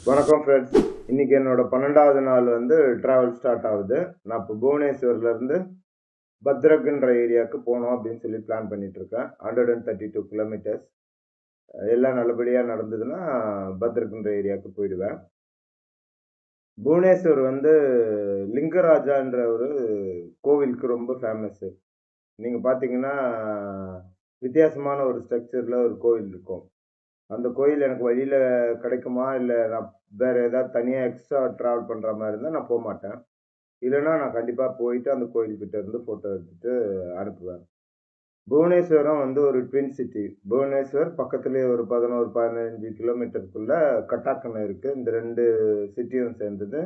வணக்கம் ஃப்ரெண்ட்ஸ். இன்னைக்கு என்னோட 12வது நாள் ட்ராவல் ஸ்டார்ட் ஆகுது. நான் இப்போ புவனேஸ்வர்லேருந்து பத்ரக்ன்ற ஏரியாவுக்கு போகணும் அப்படின்னு சொல்லி பிளான் பண்ணிட்டு இருக்கேன். 132 கிலோமீட்டர்ஸ். எல்லாம் நல்லபடியாக நடந்ததுன்னா பத்ரக்ன்ற ஏரியாவுக்கு போயிடுவேன். புவனேஸ்வர் லிங்கராஜான்ற ஒரு கோவிலுக்கு ரொம்ப ஃபேமஸ்ஸு. நீங்கள் பார்த்தீங்கன்னா வித்தியாசமான ஒரு ஸ்ட்ரக்சரில் ஒரு கோவில் இருக்கும். அந்த கோயில் எனக்கு வழியில் கிடைக்குமா, இல்லை நான் வேறு ஏதாவது தனியாக எக்ஸ்ட்ரா ட்ராவல் பண்ணுற மாதிரி இருந்தால் நான் போகமாட்டேன். இல்லைன்னா நான் கண்டிப்பாக போயிட்டு அந்த கோயில்கிட்ட இருந்து ஃபோட்டோ எடுத்துட்டு அனுப்புவேன். புவனேஸ்வரம் ஒரு ட்வின் சிட்டி. புவனேஸ்வர் பக்கத்துலேயே ஒரு 11, 15 கிலோமீட்டருக்குள்ள கட்டாக்கன்னு இருக்குது. இந்த ரெண்டு சிட்டியும் சேர்ந்தது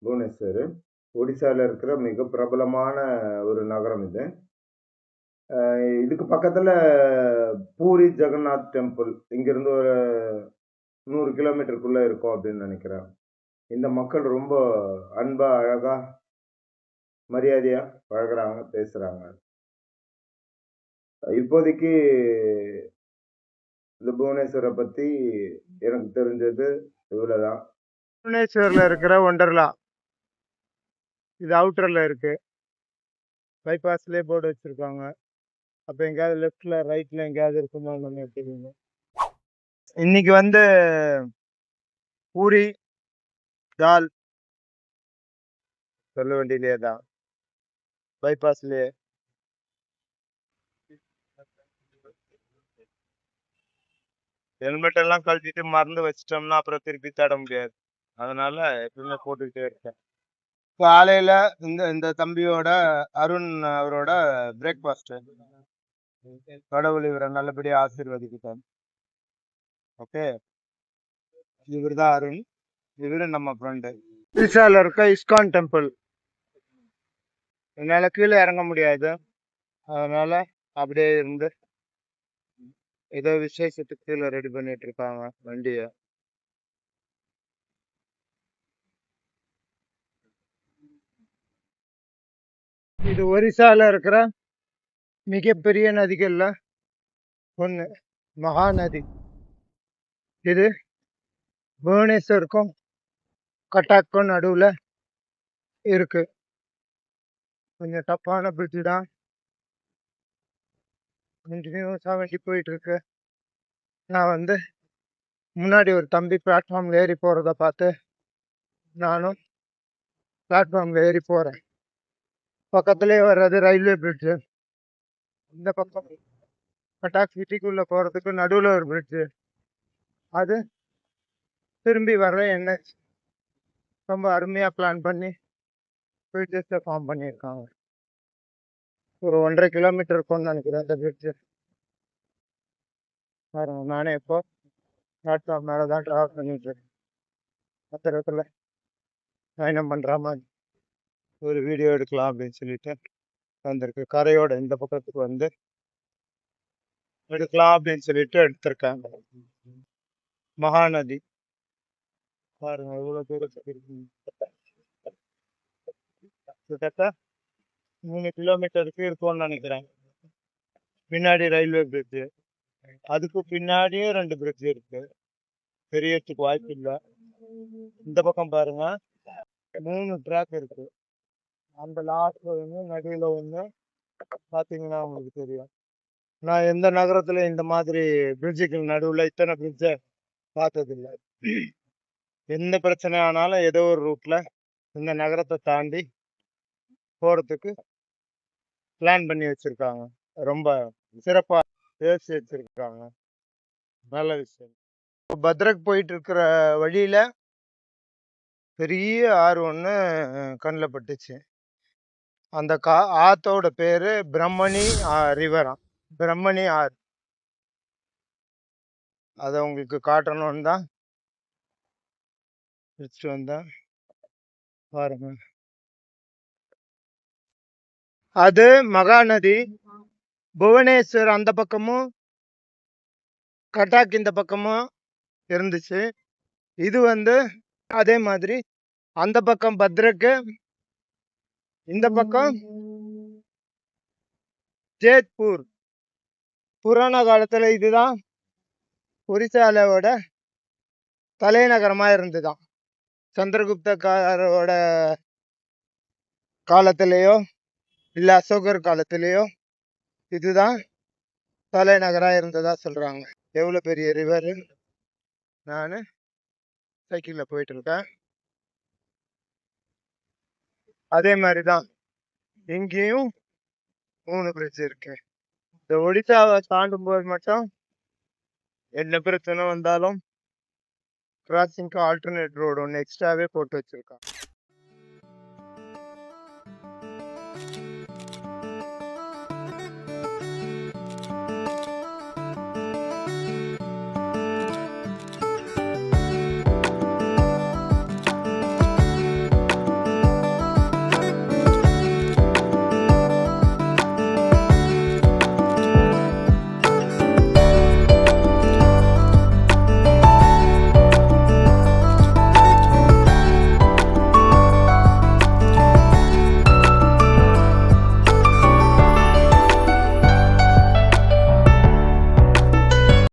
புவனேஸ்வர். ஒடிசாவில் இருக்கிற மிக பிரபலமான ஒரு நகரம் இது. இதுக்கு பக்கத்தில் பூரி ஜெகநாத் டெம்பிள் இங்கேருந்து ஒரு 100 கிலோமீட்டருக்குள்ளே இருக்கும் அப்படின்னு நினைக்கிறேன். இந்த மக்கள் ரொம்ப அன்பா, அழகா, மரியாதையா பழகுறாங்க, பேசுறாங்க. இப்போதைக்கு இந்த புவனேஸ்வரை பத்தி எனக்கு தெரிஞ்சது இவ்வளவுதான். புவனேஸ்வர்ல இருக்கிற ஒண்டர்லா இது அவுட்டர்ல இருக்கு. பைபாஸ்லேயே போர்டு வச்சிருக்காங்க. அப்போ எங்கேயாவது லெஃப்ட்ல ரைட்ல எங்கேயாவது இருக்குமோ நம்ம தெரியுங்க. இன்னைக்கு பூரி தால் சொல்ல வேண்டியதே தான். பைபாஸ்லேயே ஹெல்மெட் எல்லாம் கழட்டிட்டு மறந்து வச்சிட்டோம்னா அப்புறம் திருப்பி தட முடியாது. அதனால எப்பவுமே போட்டுக்கிட்டே இருக்கேன். காலையில இந்த தம்பியோட அருண் அவரோட பிரேக்ஃபாஸ்ட். கடவுள் இவரை நல்லபடியா ஆசீர்வதிக்கிட்டார். ஓகே, இவர் தான் அருண். இவரு நம்ம ஃப்ரெண்டு. ஈஷால இருக்க இஸ்கான் டெம்பிள். என்னால கீழே இறங்க முடியாது, அதனால அப்படியே இருந்து ஏதோ விசேஷத்துக்கு கீழே ரெடி பண்ணிட்டு இருக்காங்க வண்டிய. இது ஒரிசால இருக்கிற மிகப்பெரிய நதிகள்ல ஒண்ணு, மகாநதி. இது புவனேஸ்வருக்கும் கட்டாக்கும் நடுவுல இருக்கு. கொஞ்சம் டஃப்பான பிரிட்ஜ் தான். கண்டினியூஸா வண்டி போயிட்டு இருக்கு. நான் முன்னாடி ஒரு தம்பி பிளாட்ஃபார்ம்ல ஏறி போறத பார்த்து நானும் பிளாட்ஃபார்ம்ல ஏறி போறேன். பக்கத்துலேயே வர்றது ரயில்வே பிரிட்ஜு. இந்த பக்கம் கட்டாக் சிட்டிக்குள்ள போறதுக்கு நடுவில் ஒரு பிரிட்ஜு. அது திரும்பி வர்ற என்ஹெச். ரொம்ப அருமையா பிளான் பண்ணி பிரிட்ஜஸை ஃபார்ம் பண்ணியிருக்காங்க. ஒரு 1.5 கிலோமீட்டர் இருக்கும்னு நினைக்கிறேன் அந்த பிரிட்ஜு. பாருங்க, நானே இப்போ பிளாட்ஃபார்ம் மேலே தான் ட்ராவல் பண்ணிட்டு இருக்கேன். அந்த இடத்துல பயணம் பண்ற மாதிரி ஒரு வீடியோ எடுக்கலாம் அப்படின்னு சொல்லிட்டு வந்திருக்கு. கரையோட இந்த பக்கத்துக்கு எடுக்கலாம் அப்படின்னு சொல்லிட்டு எடுத்திருக்காங்க. மகாநதி பாருங்க எவ்வளவு தூரத்துக்கு இருக்கு. கிட்டத்தட்ட 3 கிலோமீட்டருக்கு இருக்கும்னு நினைக்கிறேன். பின்னாடி ரயில்வே பிரிட்ஜு, அதுக்கு பின்னாடியே 2 பிரிட்ஜ் இருக்கு. பெரியத்துக்கு வாய்ப்பு இல்லை. இந்த பக்கம் பாருங்க 3 ட்ராக் இருக்கு. அந்த லாஸ்ட்ல நடுவில் பாத்தீங்கன்னா உங்களுக்கு தெரியும். நான் எந்த நகரத்துல இந்த மாதிரி பிரிட்ஜுக்கு நடுவுல இத்தனை பிரிட்ஜை பார்த்ததில்லை. எந்த பிரச்சனை ஆனாலும் ஏதோ ஒரு ரூட்ல இந்த நகரத்தை தாண்டி போறதுக்கு பிளான் பண்ணி வச்சிருக்காங்க. ரொம்ப சிறப்பா பேசி வச்சிருக்காங்க. நல்ல விஷயம். பத்ரக் போயிட்டு இருக்கிற வழியில பெரிய ஆறு ஒன்று கண்ணில் பட்டுச்சு. அந்த ஆத்தோட பேரு பிரம்மணி ரிவரா, பிரம்மணி ஆறு. அதை உங்களுக்கு காட்டணும்னு தான் வச்சுட்டு வந்தேன். பாருங்க, அது மகாநதி. புவனேஸ்வர் அந்த பக்கமும் கட்டாக் இந்த பக்கமும் இருந்துச்சு. இது அதே மாதிரி அந்த பக்கம் பத்ரக்கு, இந்த பக்கம் ஜேத்பூர். புராண காலத்துல இதுதான் ஒரிசாலோட தலைநகரமா இருந்துதான். சந்திரகுப்தக்காரோட காலத்திலேயோ இல்ல அசோகர் காலத்திலேயோ இதுதான் தலைநகரா இருந்ததா சொல்றாங்க. எவ்வளவு பெரிய ரிவர். நான் சைக்கிள்ல போயிட்டு இருக்கேன். அதே மாதிரிதான் இங்கேயும் 3 பிரிட்ஜ் இருக்கு. இந்த ஒடிசாவை தாண்டும் போது மட்டும் என்ன பிரச்சனை வந்தாலும் கிராசிங்க்கு ஆல்டர்னேட் ரோடு ஒன்று எக்ஸ்ட்ராவே போட்டு வச்சிருக்கான்.